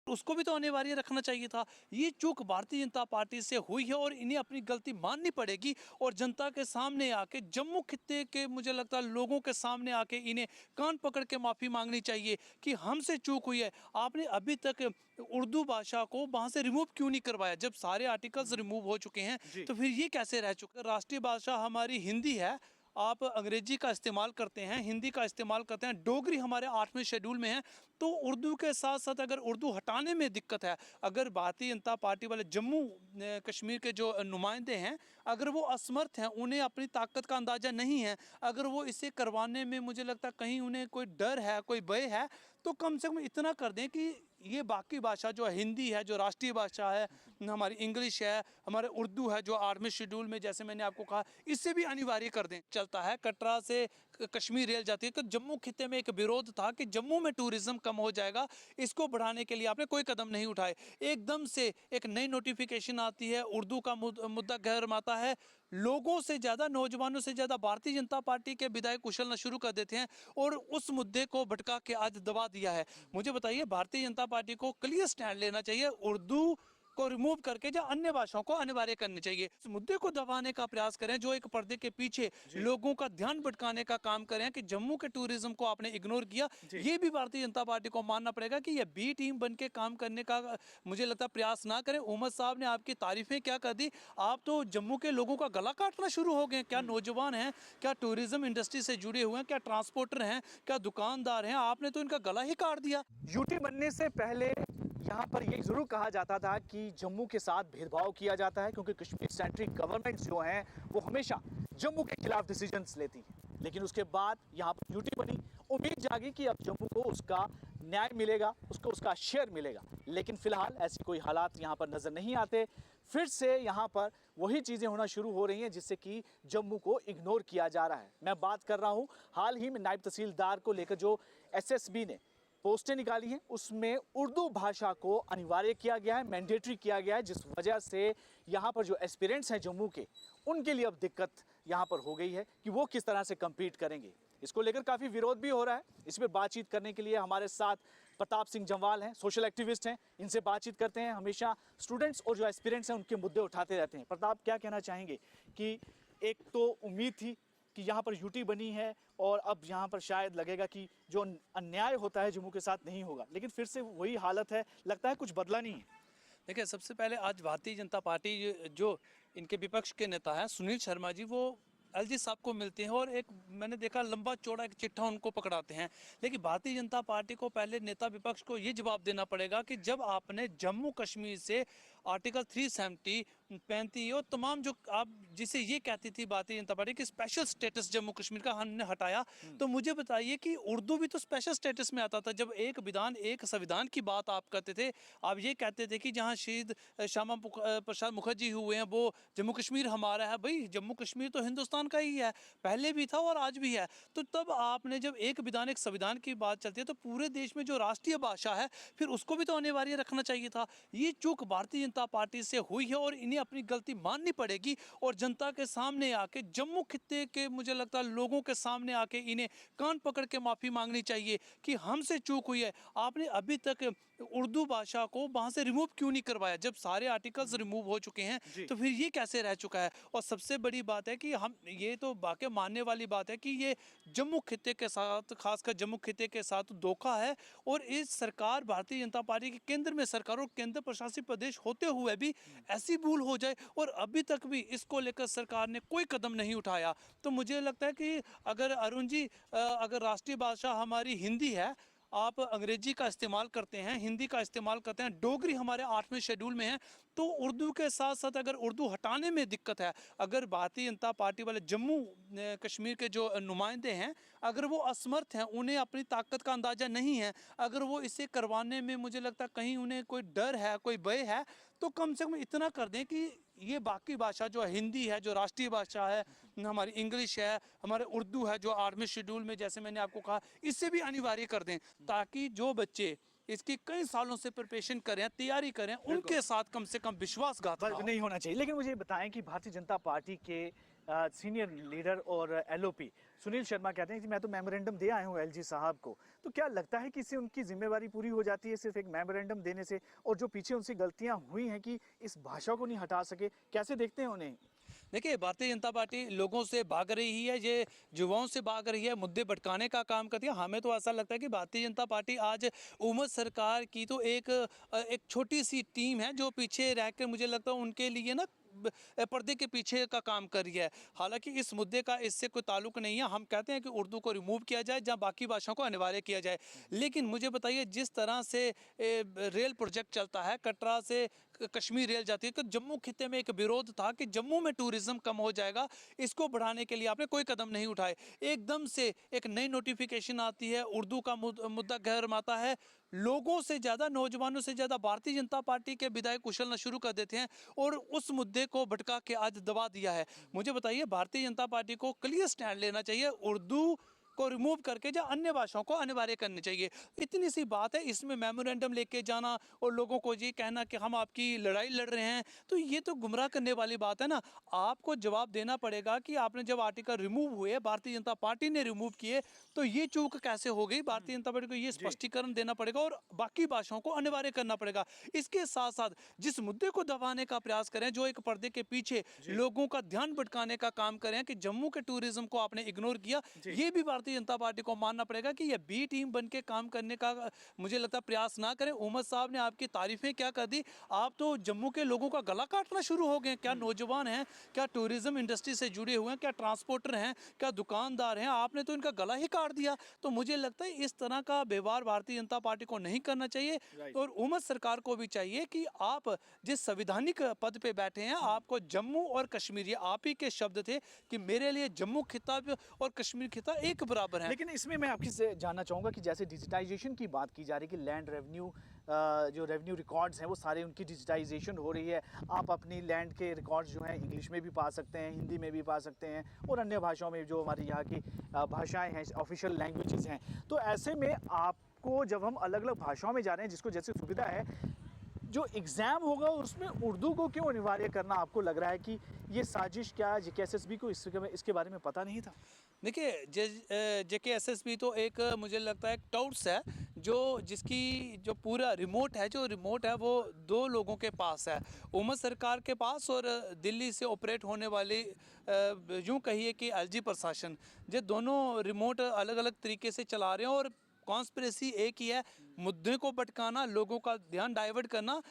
उसको भी तो अनिवार्य रखना चाहिए था। ये चूक भारतीय जनता पार्टी से हुई है और इन्हें अपनी गलती माननी पड़ेगी और जनता के सामने आके, जम्मू खित्ते के मुझे लगता है लोगों के सामने आके इन्हें कान पकड़ के माफ़ी मांगनी चाहिए कि हमसे चूक हुई है। आपने अभी तक उर्दू भाषा को वहाँ से रिमूव क्यों नहीं करवाया? जब सारे आर्टिकल्स रिमूव हो चुके हैं तो फिर ये कैसे रह चुका? राष्ट्रीय भाषा हमारी हिंदी है, आप अंग्रेजी का इस्तेमाल करते हैं, हिंदी का इस्तेमाल करते हैं, डोगरी हमारे 8वें शेड्यूल में है। तो उर्दू के साथ साथ अगर उर्दू हटाने में दिक्कत है, अगर भारतीय जनता पार्टी वाले जम्मू कश्मीर के जो नुमाइंदे हैं, अगर वो असमर्थ हैं, उन्हें अपनी ताकत का अंदाज़ा नहीं है, अगर वो इसे करवाने में मुझे लगता है कहीं उन्हें कोई डर है, कोई भय है, तो कम से कम इतना कर दें कि ये बाकी भाषा जो हिंदी है, जो राष्ट्रीय भाषा है, हमारी इंग्लिश है, हमारे उर्दू है जो 8वें शेड्यूल में, जैसे मैंने आपको कहा, इससे भी अनिवार्य कर दें। चलता है कटरा से कश्मीर रेल जाती है, तो जम्मू खित्ते में एक विरोध था कि जम्मू में टूरिज्म कम हो जाएगा, इसको बढ़ाने के लिए आपने कोई कदम नहीं उठाए। एकदम से एक नई नोटिफिकेशन आती है, उर्दू का मुद्दा गरमाता है, लोगों से ज़्यादा, नौजवानों से ज़्यादा भारतीय जनता पार्टी के विधायक कुचलना शुरू कर देते हैं और उस मुद्दे को भटका के आज दबा दिया है। मुझे बताइए, भारतीय जनता पार्टी को क्लियर स्टैंड लेना चाहिए, उर्दू को रिमूव करके जो अन्य भाषाओं को अनिवार्य करनी चाहिए। इस मुद्दे को दबाने का प्रयास करें, जो एक पर्दे के पीछे लोगों का ध्यान भटकाने का काम करें कि जम्मू के टूरिज्म को आपने इग्नोर किया। ये भी भारतीय जनता पार्टी को मानना पड़ेगा कि ये बी टीम बन के काम करने का मुझे लगता है प्रयास ना करें। उमर साहब ने आपकी तारीफें क्या कर दी, आप तो जम्मू के लोगों का गला काटना शुरू हो गए। क्या नौजवान हैं, क्या टूरिज्म इंडस्ट्री से जुड़े हुए हैं, क्या ट्रांसपोर्टर हैं, क्या दुकानदार हैं, आपने तो इनका गला ही काट दिया। यूटी बनने से पहले यहाँ पर ये ज़रूर कहा जाता था कि जम्मू के साथ भेदभाव किया जाता है, क्योंकि कश्मीर सेंट्रिक गवर्नमेंट जो हैं वो हमेशा जम्मू के खिलाफ डिसीजंस लेती है। लेकिन उसके बाद यहाँ पर यूटी बनी, उम्मीद जागी कि अब जम्मू को उसका न्याय मिलेगा, उसको उसका शेयर मिलेगा। लेकिन फिलहाल ऐसी कोई हालात यहाँ पर नज़र नहीं आते। फिर से यहाँ पर वही चीज़ें होना शुरू हो रही हैं जिससे कि जम्मू को इग्नोर किया जा रहा है। मैं बात कर रहा हूँ हाल ही में नायब तहसीलदार को लेकर जो एसएसबी ने पोस्टें निकाली हैं, उसमें उर्दू भाषा को अनिवार्य किया गया है, मैंडेटरी किया गया है, जिस वजह से यहाँ पर जो एस्पिरेंट्स हैं जम्मू के, उनके लिए अब दिक्कत यहाँ पर हो गई है कि वो किस तरह से कम्पीट करेंगे। इसको लेकर काफ़ी विरोध भी हो रहा है। इस पर बातचीत करने के लिए हमारे साथ प्रताप सिंह जम्वाल हैं, सोशल एक्टिविस्ट हैं, इनसे बातचीत करते हैं। हमेशा स्टूडेंट्स और जो एस्पिरेंट्स हैं उनके मुद्दे उठाते रहते हैं। प्रताप, क्या कहना चाहेंगे कि एक तो उम्मीद थी कि यहाँ पर यूटी बनी है और अब यहाँ पर शायद लगेगा कि जो अन्याय होता है जम्मू के साथ नहीं होगा, लेकिन फिर से वही हालत है, लगता है कुछ बदला नहीं है। देखिए, सबसे पहले आज भारतीय जनता पार्टी जो इनके विपक्ष के नेता हैं सुनील शर्मा जी, वो एलजी साहब को मिलते हैं और एक मैंने देखा लंबा चौड़ा एक चिट्ठा उनको पकड़ाते हैं। लेकिन भारतीय जनता पार्टी को पहले नेता विपक्ष को ये जवाब देना पड़ेगा कि जब आपने जम्मू कश्मीर से आर्टिकल 370, 35 और तमाम जो आप जिसे ये कहती थी भारतीय जनता पार्टी कि स्पेशल स्टेटस जम्मू कश्मीर का हमने हटाया, तो मुझे बताइए कि उर्दू भी तो स्पेशल स्टेटस में आता था। जब एक विधान, एक संविधान की बात आप करते थे, आप ये कहते थे कि जहाँ शहीद श्यामा प्रसाद मुखर्जी हुए हैं वो जम्मू कश्मीर हमारा है। भाई, जम्मू कश्मीर तो हिंदुस्तान का ही है, पहले भी था और आज भी है। तो तब आपने जब एक विधान, एक संविधान की बात चलती है, तो पूरे देश में जो राष्ट्रीय भाषा है फिर उसको भी तो अनिवार्य रखना चाहिए था। ये चूक भारतीय जनता पार्टी से हुई है और इन्हें अपनी गलती माननी पड़ेगी और जनता के सामने आके, जम्मू खित्ते के मुझे लगता है लोगों के सामने आके इन्हें कान पकड़ के माफ़ी मांगनी चाहिए कि हमसे चूक हुई है। आपने अभी तक उर्दू भाषा को वहाँ से रिमूव क्यों नहीं करवाया? जब सारे आर्टिकल्स रिमूव हो चुके हैं तो फिर ये कैसे रह चुका है? और सबसे बड़ी बात है कि हम ये तो वाकई मानने वाली बात है कि ये जम्मू खित्ते के साथ, खासकर जम्मू खित्ते के साथ धोखा है। और इस सरकार, भारतीय जनता पार्टी की केंद्र में सरकार और केंद्र प्रशासित प्रदेश होते हुए भी ऐसी भूल हो जाए और अभी तक भी इसको लेकर सरकार ने कोई कदम नहीं उठाया, तो मुझे लगता है कि अगर अरुण जी, अगर राष्ट्रीय भाषा हमारी हिंदी है, आप अंग्रेजी का इस्तेमाल करते हैं, हिंदी का इस्तेमाल करते हैं, डोगरी हमारे 8वें शेड्यूल में है, तो उर्दू के साथ साथ अगर उर्दू हटाने में दिक्कत है, अगर भारतीय जनता पार्टी वाले जम्मू कश्मीर के जो नुमाइंदे हैं, अगर वो असमर्थ हैं, उन्हें अपनी ताकत का अंदाज़ा नहीं है, अगर वो इसे करवाने में मुझे लगता है कहीं उन्हें कोई डर है, कोई भय है, तो कम से कम इतना कर दें कि ये बाकी भाषा जो हिंदी है, जो राष्ट्रीय भाषा है, हमारी इंग्लिश है, हमारे उर्दू है जो 8वें शेड्यूल में, जैसे मैंने आपको कहा, इससे भी अनिवार्य कर दें, ताकि जो बच्चे इसकी कई सालों से प्रिपरेशन करें, तैयारी करें, उनके साथ कम से कम विश्वासघात नहीं होना चाहिए। लेकिन मुझे बताएं कि भारतीय जनता पार्टी के सीनियर लीडर और एलओपी सुनील शर्मा कहते हैं कि मैं तो मेमोरेंडम दे आया हूँ एलजी साहब को, तो क्या लगता है कि इससे उनकी जिम्मेवारी पूरी हो जाती है सिर्फ एक मेमोरेंडम देने से, और जो पीछे उनसे गलतियां हुई हैं कि इस भाषा को नहीं हटा सके, कैसे देखते हैं उन्हें? देखिए, भारतीय जनता पार्टी लोगों से भाग रही है, ये युवाओं से भाग रही है, मुद्दे भटकाने का काम करती है। हमें तो ऐसा लगता है कि भारतीय जनता पार्टी आज उमर सरकार की तो एक छोटी सी टीम है जो पीछे रहकर मुझे लगता है उनके लिए ना पर्दे के पीछे का काम कर रही है। हालांकि इस मुद्दे का इससे कोई ताल्लुक नहीं है। हम कहते हैं कि उर्दू को रिमूव किया जाए, जहां बाकी भाषाओं को अनिवार्य किया जाए। लेकिन मुझे बताइए, जिस तरह से रेल प्रोजेक्ट चलता है, कटरा से कश्मीर रेल जाती है, तो जम्मू खित्ते में एक विरोध था कि जम्मू में टूरिज्म कम हो जाएगा, इसको बढ़ाने के लिए आपने कोई कदम नहीं उठाए। एकदम से एक नई नोटिफिकेशन आती है, उर्दू का मुद्दा गरमाता है, लोगों से ज़्यादा, नौजवानों से ज़्यादा भारतीय जनता पार्टी के विधायक कुचलना शुरू कर देते हैं और उस मुद्दे को भटका के आज दबा दिया है। मुझे बताइए, भारतीय जनता पार्टी को क्लियर स्टैंड लेना चाहिए, उर्दू को रिमूव करके जो अन्य भाषाओं को अनिवार्य करनी चाहिए। इतनी सी बात है, इसमें मेमोरेंडम लेके जाना और लोगों को ये कहना कि हम आपकी लड़ाई लड़ रहे हैं, तो ये तो गुमराह करने वाली बात है ना। आपको जवाब देना पड़ेगा कि आपने जब आर्टिकल रिमूव हुए, भारतीय जनता पार्टी ने रिमूव किए, तो ये चूक कैसे हो गई। भारतीय जनता पार्टी को ये स्पष्टीकरण देना पड़ेगा और बाकी भाषाओं को अनिवार्य करना पड़ेगा। इसके साथ साथ जिस मुद्दे को दबाने का प्रयास करें, जो एक पर्दे के पीछे लोगों का ध्यान भटकाने का काम करें कि जम्मू के टूरिज्म को आपने इग्नोर किया, ये भी भारतीय जनता पार्टी को मानना पड़ेगा कि ये बी टीम बन के काम करने का मुझे लगता है प्रयास ना करें। उमर साहब ने आपकी तारीफें क्या कर दी, आप तो जम्मू के लोगों का गला काटना शुरू हो गए। क्या नौजवान हैं, क्या टूरिज्म इंडस्ट्री से जुड़े हुए हैं, क्या ट्रांसपोर्टर हैं, क्या दुकानदार हैं, आपने तो इनका गला ही काट दिया। तो मुझे लगता है इस तरह का व्यवहार भारतीय जनता पार्टी को नहीं करना चाहिए और उमर सरकार को भी चाहिए कि आप जिस संवैधानिक पद पे बैठे हैं, आपको जम्मू और कश्मीर, ये आप ही के शब्द थे कि मेरे लिए जम्मू खिता और कश्मीर खिता एक बराबर है। लेकिन इसमें मैं आपकी से जानना चाहूँगा कि जैसे डिजिटाइजेशन की बात की जा रही है कि लैंड रेवेन्यू, जो रेवेन्यू रिकॉर्ड्स हैं वो सारे उनकी डिजिटाइजेशन हो रही है, आप अपनी लैंड के रिकॉर्ड्स जो हैं इंग्लिश में भी पा सकते हैं, हिंदी में भी पा सकते हैं और अन्य भाषाओं में जो हमारी यहाँ की भाषाएं हैं, ऑफिशियल लैंग्वेजेस हैं। तो ऐसे में आपको जब हम अलग अलग भाषाओं में जा रहे हैं, जिसको जैसे सुविधा है, जो एग्ज़ाम होगा उसमें उर्दू को क्यों अनिवार्य करना आपको लग रहा है कि ये साजिश, क्या जेकेएसएसबी को इसके बारे में पता नहीं था? देखिए, जेकेएसएसबी तो एक मुझे लगता है एक टाउट्स है, जिसकी जो पूरा रिमोट है वो दो लोगों के पास है, उमर सरकार के पास और दिल्ली से ऑपरेट होने वाली यूँ कहिए कि एलजी प्रशासन। ये दोनों रिमोट अलग अलग तरीके से चला रहे हैं और कॉन्स्पिरेसी एक ही है, मुद्दे को भटकाना, लोगों का ध्यान डाइवर्ट करना।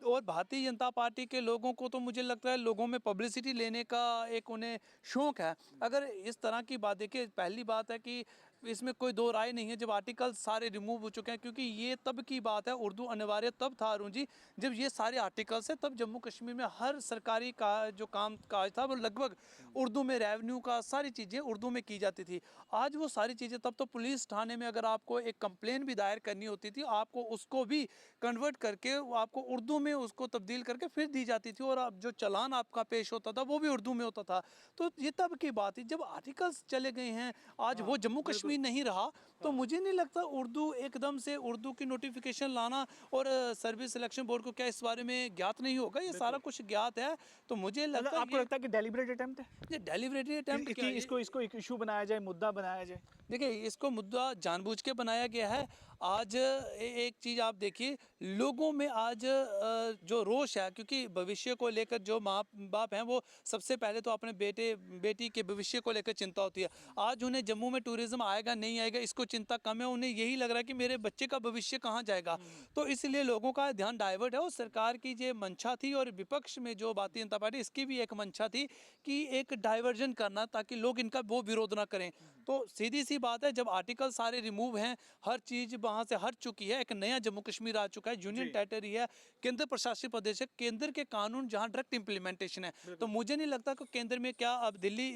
और भारतीय जनता पार्टी के लोगों को तो मुझे लगता है लोगों में पब्लिसिटी लेने का एक उन्हें शौक है। अगर इस तरह की बात देखिए, पहली बात है कि इसमें कोई दो राय नहीं है जब आर्टिकल सारे रिमूव हो चुके हैं, क्योंकि ये तब की बात है, उर्दू अनिवार्य तब था अरुण जी जब ये सारे आर्टिकल्स है, तब जम्मू कश्मीर में हर सरकारी का जो काम काज था वो लगभग उर्दू में, रेवेन्यू का सारी चीज़ें उर्दू में की जाती थी। आज वो सारी चीज़ें, तब तो पुलिस थाने में अगर आपको एक कंप्लेन भी दायर करनी होती थी, आपको उसको भी कन्वर्ट करके आपको उर्दू में उसको तब्दील करके फिर दी जाती थी और अब जो चालान आपका पेश होता था वो भी उर्दू में होता था। तो ये तब की बात है, जब आर्टिकल्स चले गए हैं, आज वो जम्मू कश्मीर नहीं रहा, तो मुझे नहीं लगता उर्दू एकदम से उर्दू की नोटिफिकेशन लाना, और सर्विस सिलेक्शन बोर्ड को क्या इस बारे में ज्ञात नहीं होगा, ये सारा कुछ ज्ञात है। तो मुझे लगता है आपको लगता है कि डेलिब्रेट अटेम्प्ट है, ये डेलिब्रेटली अटेम्प्ट क्या है? इसको एक इशू बनाया जाए, मुद्दा बनाया जाए? देखिए, इसको मुद्दा जानबूझ के बनाया गया है। आज एक चीज़ आप देखिए, लोगों में आज जो रोष है, क्योंकि भविष्य को लेकर जो माँ बाप हैं वो सबसे पहले तो अपने बेटे बेटी के भविष्य को लेकर चिंता होती है। आज उन्हें जम्मू में टूरिज्म आएगा नहीं आएगा इसको चिंता कम है, उन्हें यही लग रहा है कि मेरे बच्चे का भविष्य कहाँ जाएगा। तो इसलिए लोगों का ध्यान डाइवर्ट है, और सरकार की जो मंशा थी और विपक्ष में जो भारतीय जनता पार्टी, इसकी भी एक मंशा थी कि एक डाइवर्जन करना ताकि लोग इनका वो विरोध ना करें। तो सीधी सी बात है, जब आर्टिकल सारे रिमूव हैं, हर चीज़ वहाँ से हट चुकी है, एक नया जम्मू कश्मीर आ चुका है, यूनियन टेरिटरी है, केंद्र प्रशासित प्रदेश है, केंद्र के कानून जहाँ डायरेक्ट इम्प्लीमेंटेशन है। तो मुझे नहीं लगता कि केंद्र में क्या अब दिल्ली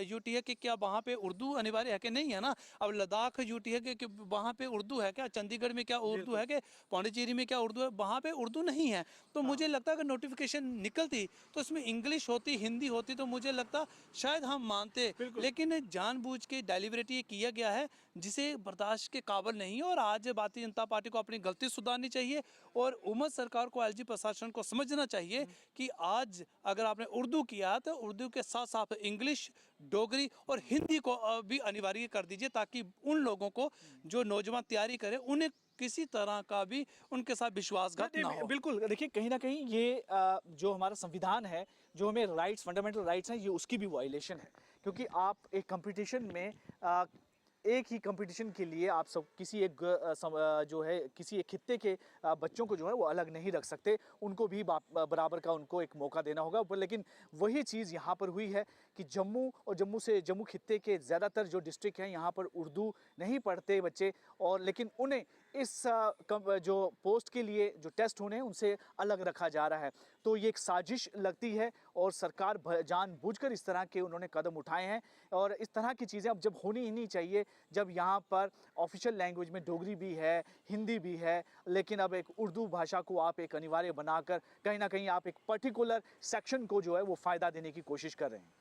यूटी है कि क्या वहाँ पे उर्दू अनिवार्य है कि नहीं है ना। अब लद्दाख यूटी है कि वहाँ पे उर्दू है क्या, चंडीगढ़ में क्या उर्दू है कि पौंडीचेरी में क्या उर्दू है, वहाँ पे उर्दू नहीं है। तो मुझे लगता है कि नोटिफिकेशन निकलती तो इसमें इंग्लिश होती, हिंदी होती, तो मुझे लगता शायद हम मानते, लेकिन जानबूझ के डेलिबरेट ये किया गया है जिसे बर्दाश्त के काबिल नहीं है। और आज भारतीय जनता पार्टी को अपनी गलती सुधारनी चाहिए और उम्मत सरकार को, एलजी प्रशासन को समझना चाहिए कि आज अगर आपने उर्दू किया तो उर्दू के साथ साथ इंग्लिश, डोगरी और हिंदी को भी अनिवार्य कर दीजिए, ताकि उन लोगों को जो नौजवान तैयारी करें उन्हें किसी तरह का भी उनके साथ विश्वासघात ना हो। बिल्कुल, देखिए कहीं ना कहीं ये जो हमारा संविधान है, जो हमें राइट्स, फंडामेंटल राइट्स हैं, ये उसकी भी वायलेशन है। क्योंकि आप एक कंपटीशन में एक ही कंपटीशन के लिए आप सब किसी एक जो है किसी एक खित्ते के बच्चों को जो है वो अलग नहीं रख सकते, उनको भी बराबर का उनको एक मौका देना होगा। लेकिन वही चीज़ यहाँ पर हुई है कि जम्मू खित्ते के ज़्यादातर जो डिस्ट्रिक्ट हैं यहाँ पर उर्दू नहीं पढ़ते बच्चे, और लेकिन उन्हें इस जो पोस्ट के लिए जो टेस्ट होने हैं उनसे अलग रखा जा रहा है। तो ये एक साजिश लगती है और सरकार जानबूझकर इस तरह के उन्होंने कदम उठाए हैं। और इस तरह की चीज़ें अब जब होनी ही नहीं चाहिए, जब यहाँ पर ऑफिशियल लैंग्वेज में डोगरी भी है, हिंदी भी है, लेकिन अब एक उर्दू भाषा को आप एक अनिवार्य बनाकर कहीं ना कहीं आप एक पर्टिकुलर सेक्शन को जो है वो फ़ायदा देने की कोशिश कर रहे हैं।